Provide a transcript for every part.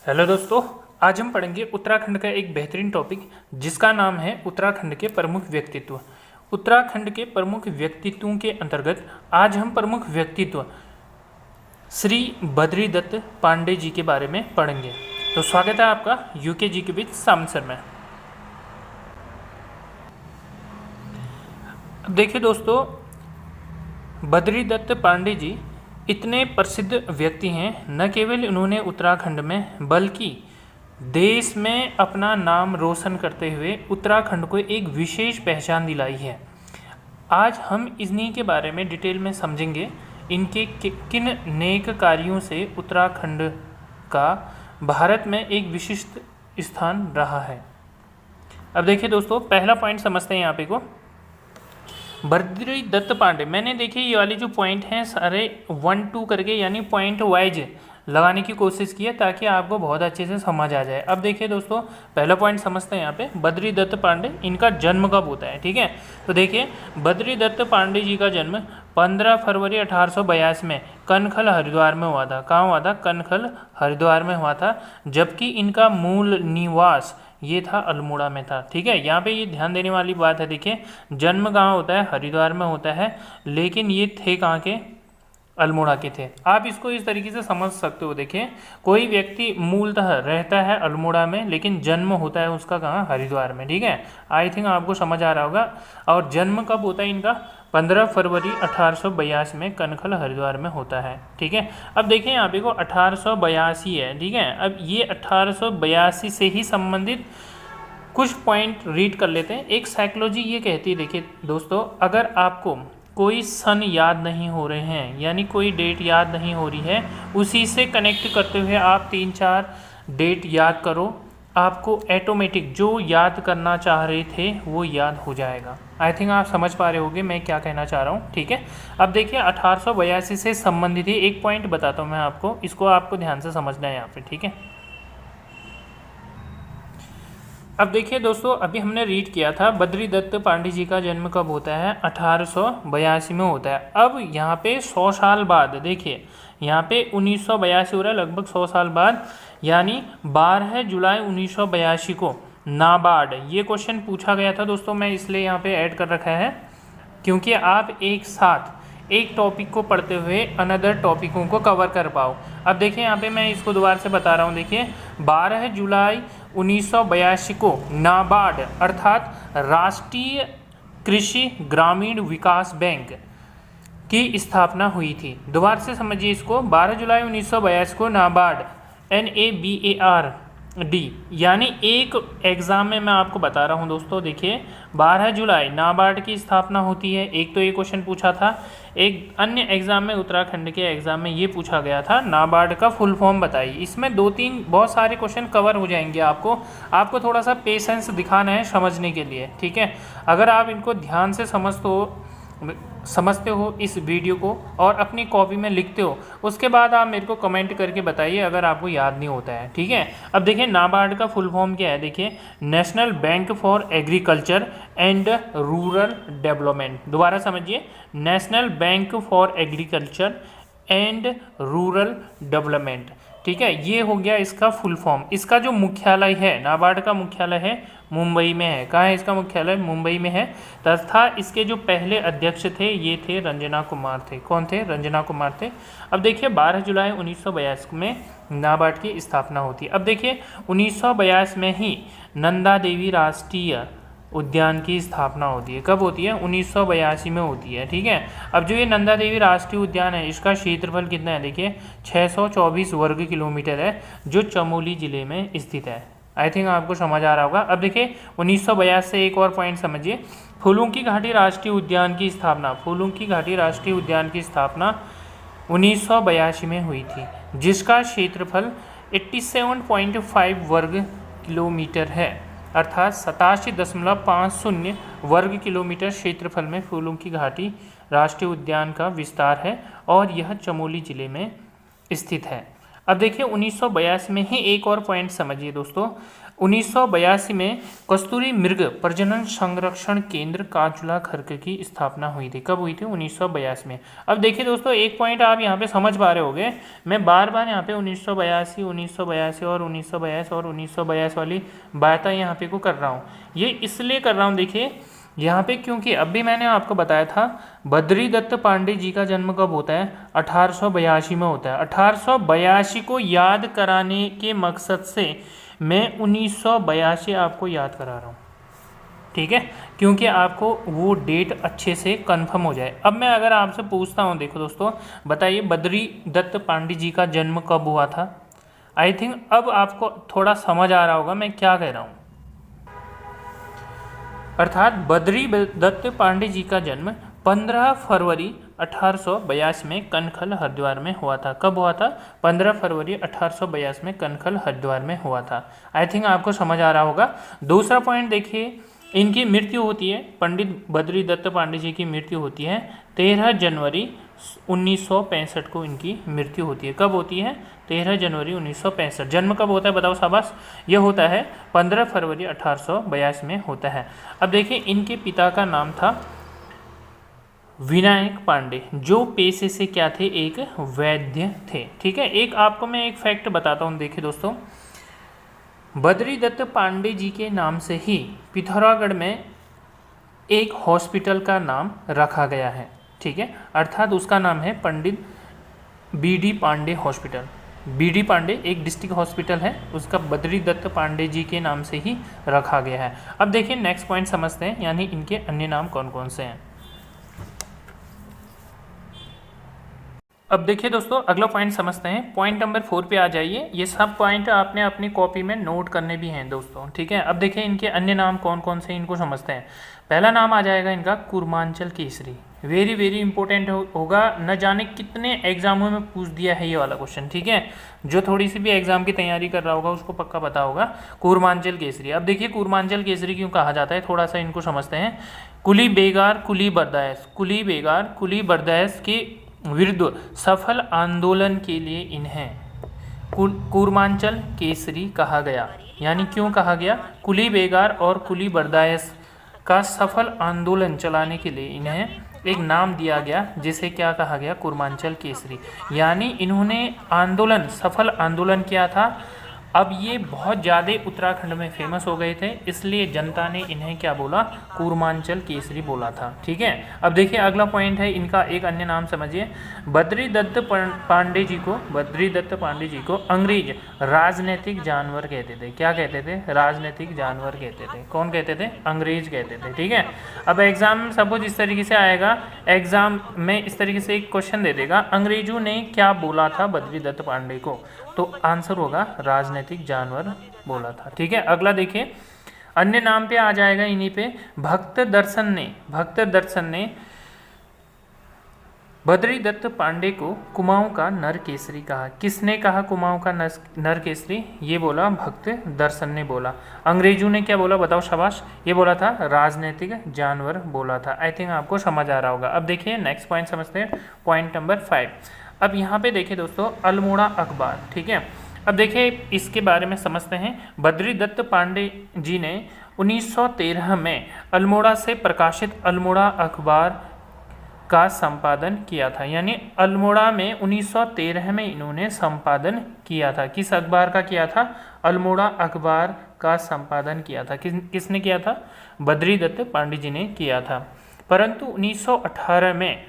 Hello दोस्तों, आज हम पढ़ेंगे उत्तराखंड का एक बेहतरीन टॉपिक जिसका नाम है उत्तराखंड के प्रमुख व्यक्तित्व। उत्तराखंड के प्रमुख व्यक्तित्वों के अंतर्गत आज हम प्रमुख व्यक्तित्व श्री बद्रीदत्त पांडे जी के बारे में पढ़ेंगे। तो स्वागत है आपका यूके जी के बीच सामने सर में। अब देखिए दोस्तों, बद्रीदत्त पांडे जी इतने प्रसिद्ध व्यक्ति हैं, न केवल उन्होंने उत्तराखंड में बल्कि देश में अपना नाम रोशन करते हुए उत्तराखंड को एक विशेष पहचान दिलाई है। आज हम इन्हीं के बारे में डिटेल में समझेंगे, इनके किन नेक कार्यों से उत्तराखंड का भारत में एक विशिष्ट स्थान रहा है। अब देखिए दोस्तों, पहला पॉइंट समझते हैं यहाँ पे को। बद्रीदत्त पांडे, मैंने देखिए ये वाले जो पॉइंट हैं सारे 1-2 करके यानी पॉइंट वाइज लगाने की कोशिश की है ताकि आपको बहुत अच्छे से समझ आ जाए। अब देखिए दोस्तों, पहला पॉइंट समझते हैं यहाँ पे। बद्रीदत्त पांडे, इनका जन्म कब होता है, ठीक है। तो देखिए, बद्रीदत्त पांडे जी का जन्म 15 फरवरी 1882 में कनखल हरिद्वार में हुआ था। कहाँ हुआ था? कनखल हरिद्वार में हुआ था, जबकि इनका मूल निवास ये था अल्मोड़ा में था, ठीक है। यहाँ पे ये ध्यान देने वाली बात है। देखिए, जन्म कहाँ होता है? हरिद्वार में होता है, लेकिन ये थे कहाँ के? अल्मोड़ा के थे। आप इसको इस तरीके से समझ सकते हो। देखिए, कोई व्यक्ति मूलतः रहता है अल्मोड़ा में, लेकिन जन्म होता है उसका कहाँ? हरिद्वार में, ठीक है। आई थिंक आपको समझ आ रहा होगा। और जन्म कब होता है इनका? 15 फरवरी 1882 में कनखल हरिद्वार में होता है, ठीक है। अब देखिए यहाँ पे को 1882 है, ठीक है। अब ये 1882 से ही संबंधित कुछ पॉइंट रीड कर लेते हैं। एक साइकोलॉजी ये कहती है, देखिए दोस्तों, अगर आपको कोई सन याद नहीं हो रहे हैं, यानी कोई डेट याद नहीं हो रही है, उसी से कनेक्ट करते हुए आप 3-4 डेट याद करो, आपको ऑटोमेटिक जो याद करना चाह रहे थे वो याद हो जाएगा। आई थिंक आप समझ पा रहे होंगे मैं क्या कहना चाह रहा हूँ, ठीक है। अब देखिए, 1882 से संबंधित ही एक पॉइंट बताता हूँ मैं आपको, इसको आपको ध्यान से समझना है यहाँ पे, ठीक है। अब देखिए दोस्तों, अभी हमने रीड किया था बद्रीदत्त पांडे जी का जन्म कब होता है? 1882 में होता है। अब यहाँ पे 100 साल बाद, देखिए यहाँ पे 1982 हो रहा है, लगभग 100 साल बाद, यानी 12 जुलाई 1982 को नाबार्ड, ये क्वेश्चन पूछा गया था दोस्तों। मैं इसलिए यहाँ पे ऐड कर रखा है क्योंकि आप एक साथ एक टॉपिक को पढ़ते हुए अनदर टॉपिकों को कवर कर पाओ। अब देखिए यहाँ पे मैं इसको दोबारा से बता रहा हूँ। देखिए, 12 जुलाई 1982 को नाबार्ड अर्थात राष्ट्रीय कृषि ग्रामीण विकास बैंक की स्थापना हुई थी। दोबारा से समझिए इसको, 12 जुलाई 1982 को नाबार्ड, NABARD, यानी एक एग्ज़ाम में मैं आपको बता रहा हूं दोस्तों। देखिए, 12 जुलाई नाबार्ड की स्थापना होती है। एक तो ये क्वेश्चन पूछा था, एक अन्य एग्ज़ाम में, उत्तराखंड के एग्ज़ाम में ये पूछा गया था, नाबार्ड का फुल फॉर्म बताइए। इसमें 2-3 बहुत सारे क्वेश्चन कवर हो जाएंगे। आपको थोड़ा सा पेशेंस दिखाना है समझने के लिए, ठीक है। अगर आप इनको ध्यान से समझते हो इस वीडियो को और अपनी कॉपी में लिखते हो, उसके बाद आप मेरे को कमेंट करके बताइए अगर आपको याद नहीं होता है, ठीक है। अब देखिए, नाबार्ड का फुल फॉर्म क्या है? देखिए, national bank for agriculture and rural development. दोबारा समझिए, national bank for agriculture and rural development, ठीक है। ये हो गया इसका फुल फॉर्म। इसका जो मुख्यालय है, नाबार्ड का मुख्यालय है मुंबई में है। कहाँ है इसका मुख्यालय? मुंबई में है। तथा इसके जो पहले अध्यक्ष थे ये थे रंजना कुमार थे। कौन थे? रंजना कुमार थे। अब देखिए, 12 जुलाई 1982 में नाबार्ड की स्थापना होती है। अब देखिए, 1982 में ही नंदा देवी राष्ट्रीय उद्यान की स्थापना होती है। कब होती है? 1982 में होती है, ठीक है। अब जो ये नंदा देवी राष्ट्रीय उद्यान है, इसका क्षेत्रफल कितना है? देखिए, 624 वर्ग किलोमीटर है, जो चमोली जिले में स्थित है। आई थिंक आपको समझ आ रहा होगा। अब देखिए, 1982 से एक और पॉइंट समझिए। फूलों की घाटी राष्ट्रीय उद्यान की स्थापना, फूलों की घाटी राष्ट्रीय उद्यान की स्थापना 1982 में हुई थी, जिसका क्षेत्रफल 87.5 वर्ग किलोमीटर है, अर्थात 87.50 वर्ग किलोमीटर क्षेत्रफल में फूलों की घाटी राष्ट्रीय उद्यान का विस्तार है और यह चमोली जिले में स्थित है। अब देखिए 1982 में ही एक और पॉइंट समझिए दोस्तों, 1982 में कस्तूरी मृग प्रजनन संरक्षण केंद्र कांचुला खर्क की स्थापना हुई थी। कब हुई थी? 1982 में। अब देखिए दोस्तों एक पॉइंट आप यहाँ पे समझ पा रहे होंगे, मैं बार बार यहाँ पे 1982 1982 और 1982 और 1982 वाली बातें यहाँ पे को कर रहा हूँ। ये इसलिए कर रहा हूँ देखिए यहाँ पे, क्योंकि अभी मैंने आपको बताया था बद्री दत्त पांडे जी का जन्म कब होता है? 1882 में होता है। 1882 को याद कराने के मकसद से मैं 1982 आपको याद करा रहा हूँ, ठीक है, क्योंकि आपको वो डेट अच्छे से कंफर्म हो जाए। अब मैं अगर आपसे पूछता हूँ, देखो दोस्तों बताइए बद्री दत्त पांडे जी का जन्म कब हुआ था? आई थिंक अब आपको थोड़ा समझ आ रहा होगा मैं क्या कह रहा हूँ। अर्थात बद्री दत्त पांडे जी का जन्म 15 फरवरी 1882 में कनखल हरिद्वार में हुआ था। कब हुआ था? 15 फरवरी 1882 में कनखल हरिद्वार में हुआ था। आई थिंक आपको समझ आ रहा होगा। दूसरा पॉइंट देखिए, इनकी मृत्यु होती है, पंडित बद्री दत्त पांडे जी की मृत्यु होती है 13 जनवरी 1965 को इनकी मृत्यु होती है। कब होती है? 13 जनवरी 1965। जन्म कब होता है बताओ शाबाश? यह होता है 15 फरवरी 1882 में होता है। अब देखिए इनके पिता का नाम था विनायक पांडे, जो पेशे से क्या थे? एक वैद्य थे, ठीक है। एक आपको मैं एक फैक्ट बताता हूँ, देखिए दोस्तों बद्री दत्त पांडे जी के नाम से ही पिथौरागढ़ में एक हॉस्पिटल का नाम रखा गया है, ठीक है, अर्थात उसका नाम है पंडित बीडी पांडे हॉस्पिटल। बीडी पांडे एक डिस्ट्रिक्ट हॉस्पिटल है, उसका बद्री दत्त पांडे जी के नाम से ही रखा गया है। अब देखिए नेक्स्ट पॉइंट समझते हैं, यानी इनके अन्य नाम कौन कौन से हैं। अब देखिए दोस्तों अगला पॉइंट समझते हैं, पॉइंट नंबर 4 पे आ जाइए। ये सब पॉइंट आपने अपनी कॉपी में नोट करने भी हैं दोस्तों, ठीक है। अब देखिए इनके अन्य नाम कौन कौन से, इनको समझते हैं। पहला नाम आ जाएगा इनका Kurmanchal Kesari, very very important होगा, न जाने कितने एग्जामों में पूछ दिया है ये वाला क्वेश्चन, ठीक है। जो थोड़ी सी भी एग्जाम की तैयारी कर रहा होगा उसको पक्का पता होगा कूर्मांचल केसरी। अब देखिए कूर्मांचल केसरी क्यों कहा जाता है, थोड़ा सा इनको समझते हैं। कुली बेगार कुली बर्दायश, कुली बेगार कुली बर्दायश के विरुद्ध सफल आंदोलन के लिए इन्हें कूर्मांचल केसरी कहा गया। यानी क्यों कहा गया? कुली बेगार और कुली बर्दायश का सफल आंदोलन चलाने के लिए इन्हें एक नाम दिया गया, जिसे क्या कहा गया? कूर्मांचल केसरी। यानी इन्होंने आंदोलन, सफल आंदोलन किया था। अब ये बहुत ज़्यादा उत्तराखंड में फेमस हो गए थे, इसलिए जनता ने इन्हें क्या बोला? कूर्मांचल केसरी बोला था, ठीक है। अब देखिए अगला पॉइंट है इनका, एक अन्य नाम समझिए। बद्री दत्त पांडे जी को, बद्री दत्त पांडे जी को अंग्रेज राजनीतिक जानवर कहते थे। क्या कहते थे? राजनीतिक जानवर कहते थे। कौन कहते थे? अंग्रेज कहते थे, ठीक है। अब एग्जाम सपोज इस तरीके से आएगा, एग्जाम में इस तरीके से एक क्वेश्चन दे देगा, अंग्रेजों ने क्या बोला था बद्री दत्त पांडे को? तो आंसर होगा राजनीतिक जानवर बोला था, ठीक है। अगला देखिए, अन्य नाम पे आ जाएगा इन्हीं पे, भक्त दर्शन ने बद्री दत्त पांडे को कुमाऊं का नर केसरी कहा। किसने कहा कुमाऊं का नर केसरी? ये बोला भक्त दर्शन ने बोला। अंग्रेजों ने क्या बोला बताओ शाबाश? ये बोला था राजनीतिक जानवर बोला था। आई थिंक आपको समझ आ रहा होगा। अब देखिए नेक्स्ट पॉइंट समझते हैं, पॉइंट नंबर 5। अब यहाँ पे देखिए दोस्तों अल्मोड़ा अखबार, ठीक है। अब देखिए इसके बारे में समझते हैं। बद्री दत्त पांडे जी ने 1913 में अल्मोड़ा से प्रकाशित अल्मोड़ा अखबार का संपादन किया था। यानी अल्मोड़ा में 1913 में इन्होंने संपादन किया था। किस अखबार का किया था? अल्मोड़ा अखबार का संपादन किया था। किसने किया था? बद्री दत्त पांडे जी ने किया था। परंतु 1918 में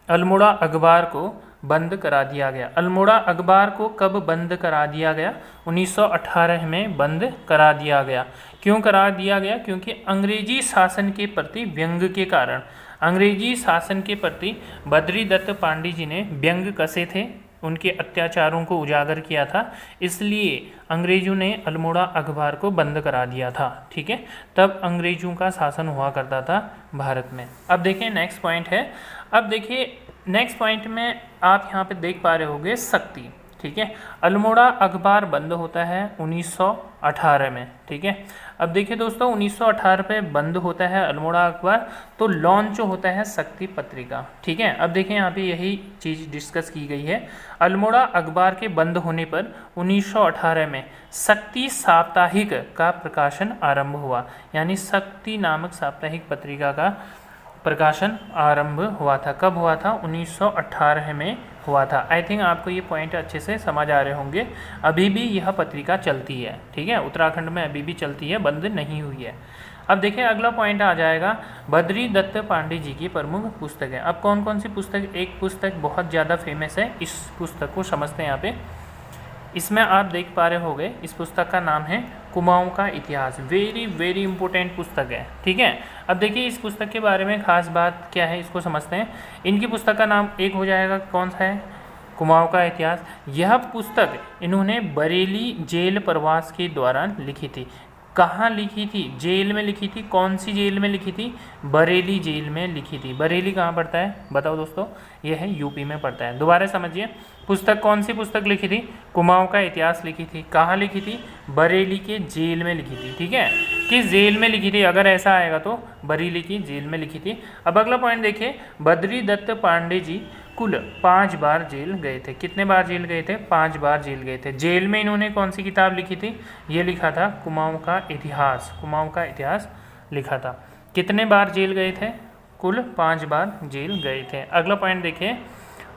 अल्मोड़ा अखबार को बंद करा दिया गया। अल्मोड़ा अखबार को कब बंद करा दिया गया? 1918 में बंद करा दिया गया। क्यों करा दिया गया? क्योंकि अंग्रेजी शासन के प्रति व्यंग के कारण, अंग्रेजी शासन के प्रति बद्री दत्त पांडे जी ने व्यंग कसे थे, उनके अत्याचारों को उजागर किया था, इसलिए अंग्रेजों ने अल्मोड़ा अखबार को बंद करा दिया था, ठीक है। तब अंग्रेजों का शासन हुआ करता था भारत में। अब देखिए नेक्स्ट पॉइंट है। अब देखिए नेक्स्ट पॉइंट में आप यहाँ पे देख पा रहे होंगे शक्ति। ठीक है। अल्मोड़ा अखबार बंद होता है 1918 में, ठीक है। अब देखिए दोस्तों 1918 पे बंद होता है अल्मोड़ा अखबार, तो लॉन्च होता है शक्ति पत्रिका, ठीक है। अब देखिए यहाँ पे यही चीज़ डिस्कस की गई है। अल्मोड़ा अखबार के बंद होने पर 1918 में शक्ति साप्ताहिक का प्रकाशन आरंभ हुआ, यानी शक्ति नामक साप्ताहिक पत्रिका का प्रकाशन आरंभ हुआ था। कब हुआ था? 1918 में हुआ था। आई थिंक आपको ये पॉइंट अच्छे से समझ आ रहे होंगे। अभी भी यह पत्रिका चलती है, ठीक है, उत्तराखंड में अभी भी चलती है, बंद नहीं हुई है। अब देखिए अगला पॉइंट आ जाएगा, बद्री दत्त पांडे जी की प्रमुख पुस्तकें। अब कौन कौन सी पुस्तक? एक पुस्तक बहुत ज़्यादा फेमस है, इस पुस्तक को समझते हैं यहाँ पे। इसमें आप देख पा रहे होंगे, इस पुस्तक का नाम है कुमाऊं का इतिहास। वेरी वेरी इंपॉर्टेंट पुस्तक है, ठीक है। अब देखिए इस पुस्तक के बारे में खास बात क्या है, इसको समझते हैं। इनकी पुस्तक का नाम एक हो जाएगा, कौन सा है? कुमाऊं का इतिहास। यह पुस्तक इन्होंने बरेली जेल प्रवास के दौरान लिखी थी। कहाँ लिखी थी? जेल में लिखी थी। कौन सी जेल में लिखी थी? बरेली जेल में लिखी थी। बरेली कहाँ पड़ता है बताओ दोस्तों? यह है यूपी में पड़ता है। दोबारा समझिए, पुस्तक कौन सी पुस्तक लिखी थी? कुमाऊं का इतिहास लिखी थी। कहाँ लिखी थी? बरेली के जेल में लिखी थी, ठीक है। किस जेल में लिखी थी? अगर ऐसा आएगा तो बरेली की जेल में लिखी थी। अब अगला पॉइंट देखिए, बद्री दत्त पांडे जी कुल 5 बार जेल गए थे। कितने बार जेल गए थे? 5 बार जेल गए थे। जेल में इन्होंने कौन सी किताब लिखी थी? ये लिखा था कुमाऊं का इतिहास। कुमाऊं का इतिहास लिखा था। कितने बार जेल गए थे? कुल 5 बार जेल गए थे। अगला पॉइंट देखिए,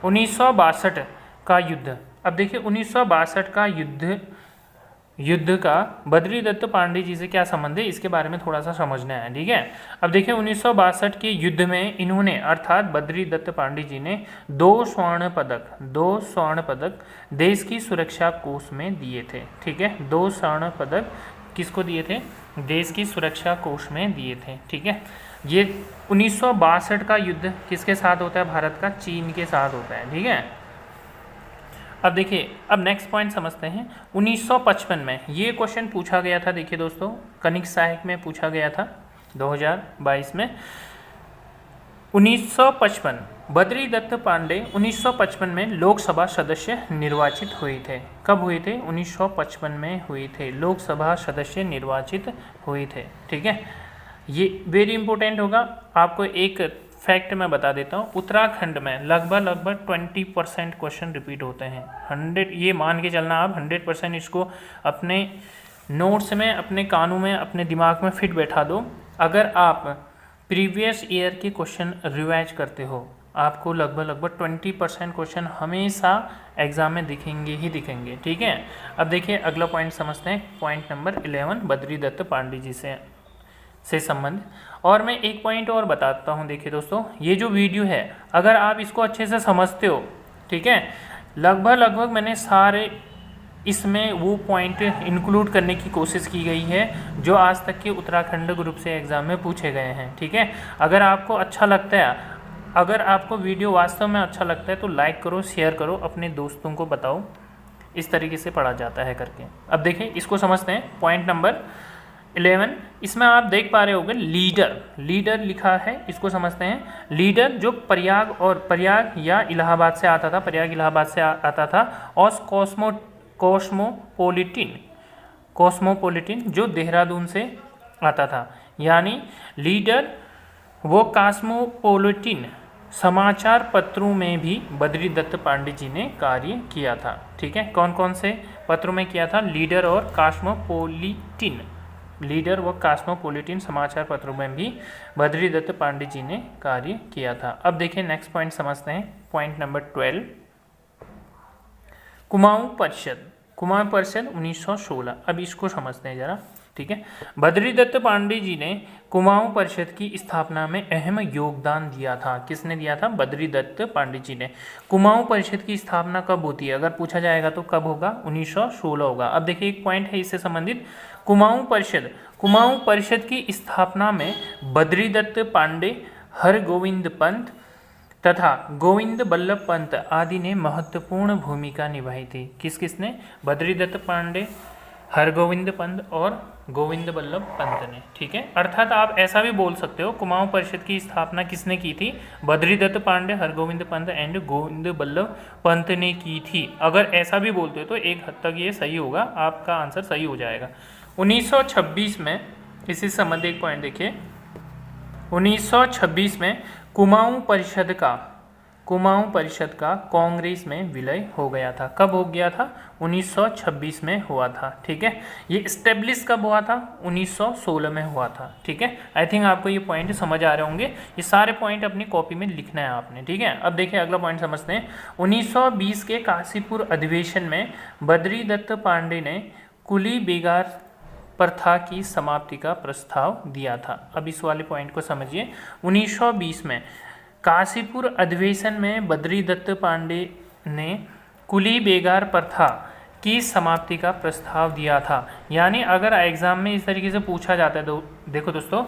1962 का युद्ध। अब देखिए 1962 का युद्ध का बद्री दत्त पांडे जी से क्या संबंध है, इसके बारे में थोड़ा सा समझना है, ठीक है। अब देखिए 1962 के युद्ध में इन्होंने, अर्थात बद्री दत्त पांडे जी ने 2 स्वर्ण पदक देश की सुरक्षा कोष में दिए थे, ठीक है। 2 स्वर्ण पदक किसको दिए थे? देश की सुरक्षा कोष में दिए थे, ठीक है। ये 1962 का युद्ध किसके साथ होता है भारत का? चीन के साथ होता है, ठीक है। अब देखिए, अब नेक्स्ट पॉइंट समझते हैं। 1955 में ये क्वेश्चन पूछा गया था, देखिए दोस्तों, कनिक सहायक में पूछा गया था 2022 में। 1955 बद्री दत्त पांडे 1955 में लोकसभा सदस्य निर्वाचित हुए थे। कब हुए थे? 1955 में हुए थे, लोकसभा सदस्य निर्वाचित हुए थे, ठीक है। ये वेरी इंपॉर्टेंट होगा। आपको एक फैक्ट मैं बता देता हूँ, उत्तराखंड में लगभग 20% क्वेश्चन रिपीट होते हैं। 100, ये मान के चलना आप 100% इसको अपने नोट्स में, अपने कानों में, अपने दिमाग में फिट बैठा दो। अगर आप प्रीवियस ईयर के क्वेश्चन रिवाइज करते हो, आपको लगभग 20% क्वेश्चन हमेशा एग्जाम में दिखेंगे ही दिखेंगे, ठीक है। अब देखिए अगला पॉइंट समझते हैं, पॉइंट नंबर 11, बद्री दत्त पांडे जी से संबंध। और मैं एक पॉइंट और बताता हूँ। देखिए दोस्तों, ये जो वीडियो है, अगर आप इसको अच्छे से समझते हो, ठीक है, लगभग मैंने सारे इसमें वो पॉइंट इंक्लूड करने की कोशिश की गई है जो आज तक के उत्तराखंड ग्रुप से एग्ज़ाम में पूछे गए हैं, ठीक है। अगर आपको अच्छा लगता है, अगर आपको वीडियो वास्तव में अच्छा लगता है तो लाइक करो, शेयर करो, अपने दोस्तों को बताओ, इस तरीके से पढ़ा जाता है करके। अब देखिए इसको समझते हैं, पॉइंट नंबर 11। इसमें आप देख पा रहे होंगे लीडर लिखा है, इसको समझते हैं। लीडर जो प्रयाग या इलाहाबाद से आता था, प्रयाग इलाहाबाद से आता था, और कॉस्मोपोलिटिन जो देहरादून से आता था। यानी लीडर वो कॉस्मोपोलिटिन समाचार पत्रों में भी बद्री दत्त पांडे जी ने कार्य किया था, ठीक है। कौन कौन से पत्रों में किया था? लीडर व कॉस्मोपोलिटिन समाचार पत्रों में भी बद्री दत्त पांडे जी ने कार्य किया था। अब देखिए नेक्स्ट पॉइंट समझते हैं, पॉइंट नंबर 12, कुमाऊं परिषद 1916। अब इसको समझते हैं जरा, ठीक है। बद्री दत्त पांडे जी ने कुमाऊं परिषद की स्थापना में अहम योगदान दिया था। किसने दिया था? बद्री दत्त पांडे जी ने। कुमाऊं परिषद की स्थापना कब होती है? अगर पूछा जाएगा तो कब होगा? 1916 होगा। अब देखिए एक पॉइंट है इससे संबंधित, कुमाऊं परिषद की स्थापना में बद्री दत्त पांडे, हरगोविंद पंत तथा गोविंद बल्लभ पंत आदि ने महत्वपूर्ण भूमिका निभाई थी। किसने? बद्री दत्त पांडे, हरगोविंद पंत और गोविंद बल्लभ पंत ने। ठीक है, अर्थात आप ऐसा भी बोल सकते हो कुमाऊं परिषद की स्थापना किसने की थी? बद्रीदत्त पांडे, हरगोविंद पंत एंड गोविंद बल्लभ पंत ने की थी। अगर ऐसा भी बोलते हो तो एक हद तक ये सही होगा, आपका आंसर सही हो जाएगा। 1926 में, इसी संबंधी एक पॉइंट देखिए, 1926 में कुमाऊं परिषद का कांग्रेस में विलय हो गया था। कब हो गया था? 1926 में हुआ था। ठीक है, ये स्टेब्लिश कब हुआ था? 1916 में हुआ था। ठीक है, आई थिंक आपको ये पॉइंट समझ आ रहे होंगे। ये सारे पॉइंट अपनी कॉपी में लिखना है आपने। ठीक है, अब देखिए अगला पॉइंट समझते हैं। 1920 के काशीपुर अधिवेशन में बद्रीदत्त पांडे ने कुली बेगार प्रथा की समाप्ति का प्रस्ताव दिया था। अब इस वाले पॉइंट को समझिए। 1920 में काशीपुर अधिवेशन में बद्रीदत्त पांडे ने कुली बेगार प्रथा की समाप्ति का प्रस्ताव दिया था। यानी अगर एग्जाम में इस तरीके से पूछा जाता है तो देखो दोस्तों,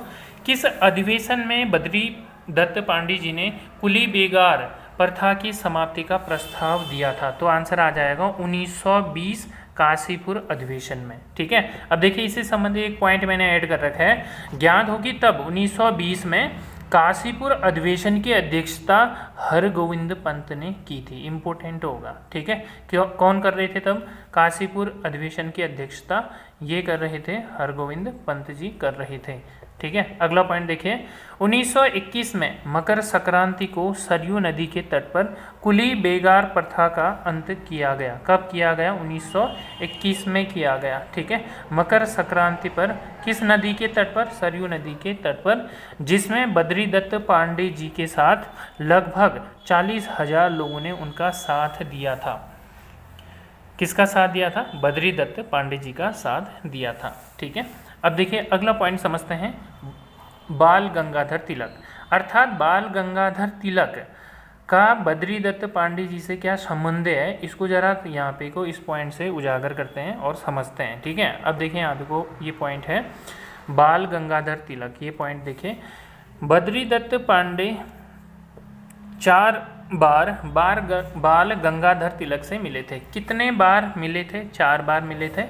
किस अधिवेशन में बद्रीदत्त पांडे जी ने कुली बेगार प्रथा की समाप्ति का प्रस्ताव दिया था? तो आंसर आ जाएगा 1920 काशीपुर अधिवेशन में। ठीक है, अब देखिए इसी संबंधी एक पॉइंट मैंने ऐड कर रखा है। ज्ञात होगी तब 1920 में काशीपुर अधिवेशन की अध्यक्षता हरगोविंद पंत ने की थी। इंपॉर्टेंट होगा। ठीक है, क्यों, कौन कर रहे थे तब काशीपुर अधिवेशन की अध्यक्षता? ये कर रहे थे हरगोविंद पंत जी कर रहे थे। ठीक है, अगला पॉइंट देखिए। 1921 में मकर संक्रांति को सरयू नदी के तट पर कुली बेगार प्रथा का अंत किया गया। कब किया गया? 1921 में किया गया। ठीक है, मकर संक्रांति पर किस नदी के तट पर? सरयू नदी के तट पर, जिसमें बद्रीदत्त पांडे जी के साथ लगभग 40,000 लोगों ने उनका साथ दिया था। किसका साथ दिया था? बद्रीदत्त पांडे जी का साथ दिया था। ठीक है, अब देखिए अगला पॉइंट समझते हैं। बाल गंगाधर तिलक, अर्थात बाल गंगाधर तिलक का बद्रीदत्त पांडे जी से क्या संबंध है, इसको जरा यहाँ पे को इस पॉइंट से उजागर करते हैं और समझते हैं। ठीक है, अब देखिए यहाँ पे को ये पॉइंट है बाल गंगाधर तिलक। ये पॉइंट देखिए, बद्रीदत्त पांडे 4 बार बाल गंगाधर तिलक से मिले थे। कितने बार मिले थे? 4 बार मिले थे।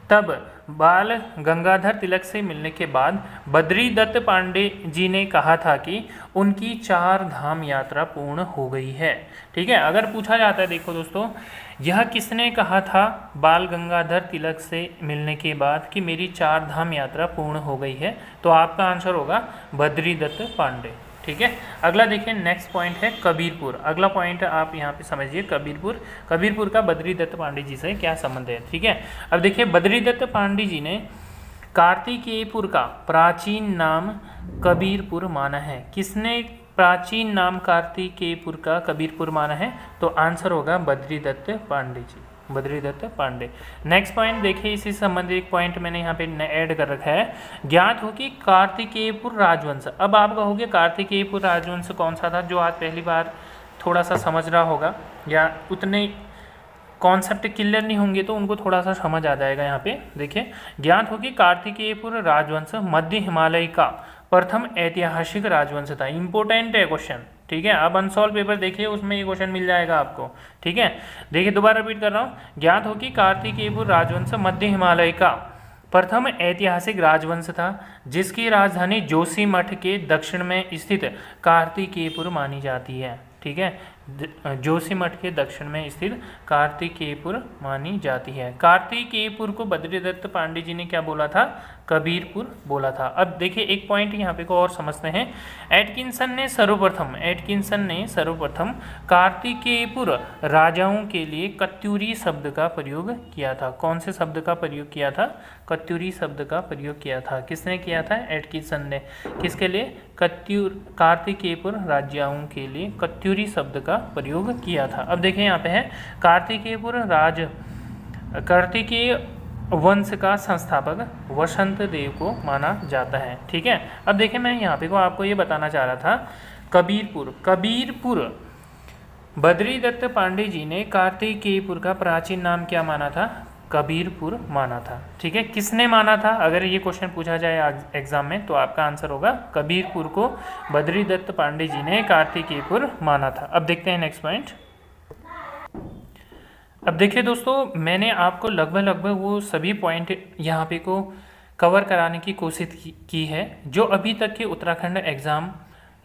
तब बाल गंगाधर तिलक से मिलने के बाद बद्रीदत्त पांडे जी ने कहा था कि उनकी 4 धाम यात्रा पूर्ण हो गई है। ठीक है, अगर पूछा जाता है, देखो दोस्तों, यह किसने कहा था बाल गंगाधर तिलक से मिलने के बाद कि मेरी 4 धाम यात्रा पूर्ण हो गई है? तो आपका आंसर होगा बद्रीदत्त पांडे। ठीक है, अगला देखिए, नेक्स्ट पॉइंट है कबीरपुर। अगला पॉइंट आप यहाँ पे समझिए, कबीरपुर का बद्रीदत्त पांडे जी से क्या संबंध है। ठीक है, अब देखिए बद्रीदत्त पांडे जी ने कार्तिकेयपुर का प्राचीन नाम कबीरपुर माना है। किसने प्राचीन नाम कार्तिकेयपुर का कबीरपुर माना है? तो आंसर होगा बद्रीदत्त पांडे जी, बद्रीदत्त पांडे। नेक्स्ट पॉइंट देखिए, इसी संबंधित एक पॉइंट मैंने यहाँ पे ऐड कर रखा है। ज्ञात हो कि कार्तिकेयपुर राजवंश। अब आप कहोगे कार्तिकेयपुर राजवंश कौन सा था? जो आज पहली बार थोड़ा सा समझ रहा होगा या उतने कॉन्सेप्ट क्लियर नहीं होंगे तो उनको थोड़ा सा समझ आ जाएगा। यहाँ पे देखिए, ज्ञात हो कि कार्तिकेयपुर राजवंश मध्य हिमालय का प्रथम ऐतिहासिक राजवंश था। इंपॉर्टेंट है क्वेश्चन। ठीक है, अब अनसॉल्व पेपर देखिए, उसमें ये क्वेश्चन मिल जाएगा आपको। ठीक है, देखिए दोबारा रिपीट कर रहा हूँ। ज्ञात हो कि कार्तिकेयपुर राजवंश मध्य हिमालय का प्रथम ऐतिहासिक राजवंश था, जिसकी राजधानी जोशीमठ के दक्षिण में स्थित कार्तिकेयपुर मानी जाती है। ठीक है, जोशीमठ के दक्षिण में स्थित कार्तिकेयपुर मानी जाती है। कार्तिकेयपुर को बद्रीदत्त पांडे जी ने क्या बोला था? कबीरपुर बोला था। अब देखिए एक पॉइंट यहाँ पे को और समझते हैं। एटकिंसन ने सर्वप्रथम कार्तिकेयपुर राजाओं के लिए कत्यूरी शब्द का प्रयोग किया था। कौन से शब्द का प्रयोग किया था? कत्यूरी शब्द का प्रयोग किया था। किसने किया था? एटकिंसन ने। किसके लिए? कार्तिकेयपुर राजाओं के लिए कत्यूरी शब्द का प्रयोग किया था। अब देखिए यहाँ पे है कार्तिकेय वंश का संस्थापक वसंत देव को माना जाता है। ठीक है, अब देखिए मैं यहाँ पे को आपको ये बताना चाह रहा था, कबीरपुर बद्रीदत्त पांडे जी ने कार्तिकेयपुर का प्राचीन नाम क्या माना था? कबीरपुर माना था। ठीक है, किसने माना था? अगर ये क्वेश्चन पूछा जाए एग्जाम में तो आपका आंसर होगा कबीरपुर को बद्रीदत्त पांडे जी ने कार्तिकेयपुर माना था। अब देखते हैं नेक्स्ट पॉइंट। अब देखिए दोस्तों, मैंने आपको लगभग वो सभी पॉइंट यहाँ पे को कवर कराने की कोशिश की है जो अभी तक के उत्तराखंड एग्ज़ाम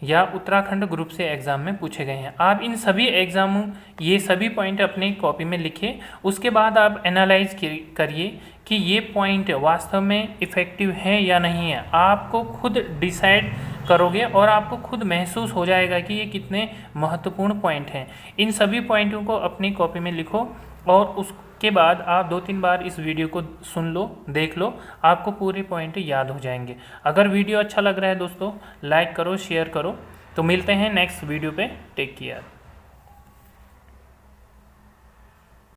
या उत्तराखंड ग्रुप से एग्ज़ाम में पूछे गए हैं। आप इन सभी एग्ज़ामों ये सभी पॉइंट अपनी कॉपी में लिखिए, उसके बाद आप एनालाइज करिए कि ये पॉइंट वास्तव में इफ़ेक्टिव है या नहीं है। आपको खुद डिसाइड करोगे और आपको खुद महसूस हो जाएगा कि ये कितने महत्वपूर्ण पॉइंट हैं। इन सभी पॉइंटों को अपनी कॉपी में लिखो और उसके बाद आप 2-3 बार इस वीडियो को सुन लो, देख लो, आपको पूरे पॉइंट याद हो जाएंगे। अगर वीडियो अच्छा लग रहा है दोस्तों, लाइक करो, शेयर करो। तो मिलते हैं नेक्स्ट वीडियो पे। Take care.